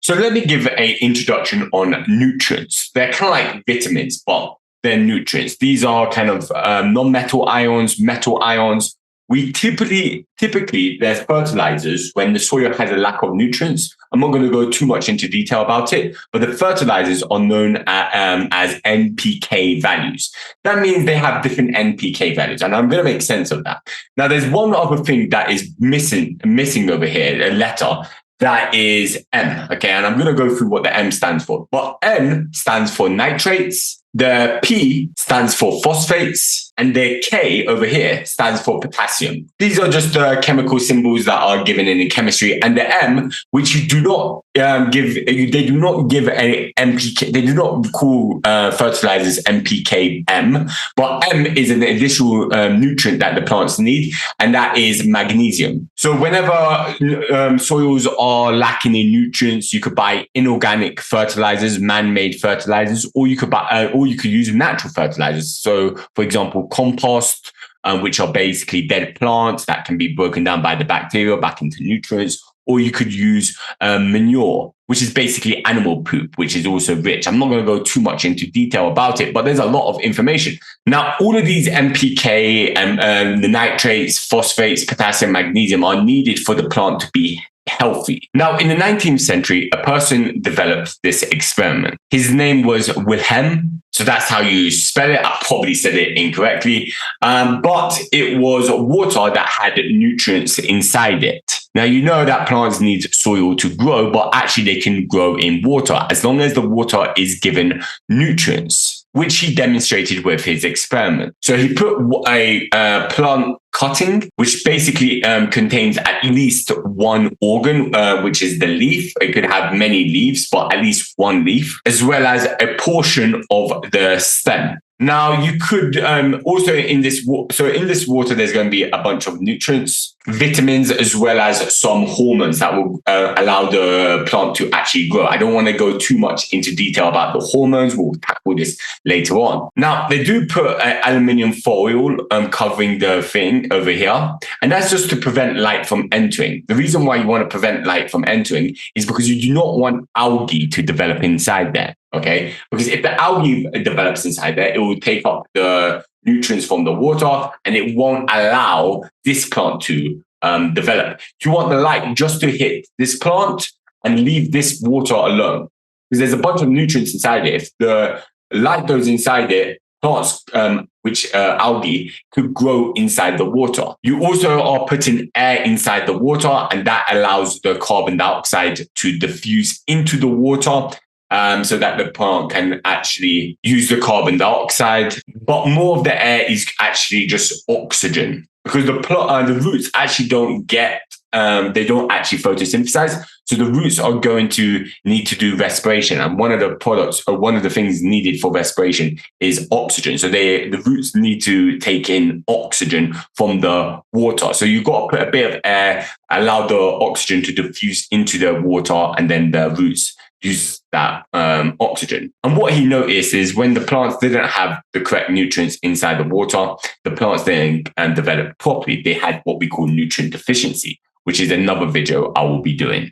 So let me give an introduction on nutrients. They're kind of like vitamins, but they're nutrients. These are kind of non-metal ions, metal ions. We typically, there's fertilizers when the soil has a lack of nutrients. I'm not going to go too much into detail about it, but the fertilizers are known as NPK values. That means they have different NPK values, and I'm going to make sense of that. Now, there's one other thing that is missing over here, a letter. That is M, okay? And I'm going to go through what the M stands for. But N stands for nitrates, the P stands for phosphates, and the K over here stands for potassium. These are just the chemical symbols that are given in chemistry. And the M, which you do not they do not give any NPK, they do not call fertilizers NPK M, but M is an additional nutrient that the plants need, and that is magnesium. So whenever soils are lacking in nutrients, you could buy inorganic fertilizers, man-made fertilizers, or you could use natural fertilizers. So, for example, compost, which are basically dead plants that can be broken down by the bacteria back into nutrients, or you could use manure, which is basically animal poop, which is also rich. I'm not going to go too much into detail about it, but there's a lot of information. Now, all of these NPK and the nitrates, phosphates, potassium, magnesium are needed for the plant to be healthy. Now, in the 19th century, a person developed this experiment. His name was Wilhelm. So that's how you spell it. I probably said it incorrectly, but it was water that had nutrients inside it. Now, you know that plants need soil to grow, but actually they can grow in water as long as the water is given nutrients, which he demonstrated with his experiment. So he put a plant cutting, which basically contains at least one organ, which is the leaf. It could have many leaves, but at least one leaf, as well as a portion of the stem. Now, you could also in this water, there's going to be a bunch of nutrients, vitamins, as well as some hormones that will allow the plant to actually grow. I don't want to go too much into detail about the hormones. We'll tackle this later on. Now, they do put aluminium foil covering the thing over here, and that's just to prevent light from entering. The reason why you want to prevent light from entering is because you do not want algae to develop inside there. Okay, because if the algae develops inside there, it will take up the nutrients from the water and it won't allow this plant to develop. You want the light just to hit this plant and leave this water alone, because there's a bunch of nutrients inside it. If the light goes inside it, plants, algae, could grow inside the water. You also are putting air inside the water, and that allows the carbon dioxide to diffuse into the water, so that the plant can actually use the carbon dioxide. But more of the air is actually just oxygen, because the roots actually don't actually photosynthesize. So the roots are going to need to do respiration. And one of the things needed for respiration is oxygen. So the roots need to take in oxygen from the water. So you've got to put a bit of air, allow the oxygen to diffuse into the water, and then the roots use that oxygen. And what he noticed is when the plants didn't have the correct nutrients inside the water, the plants didn't develop properly. They had what we call nutrient deficiency, which is another video I will be doing.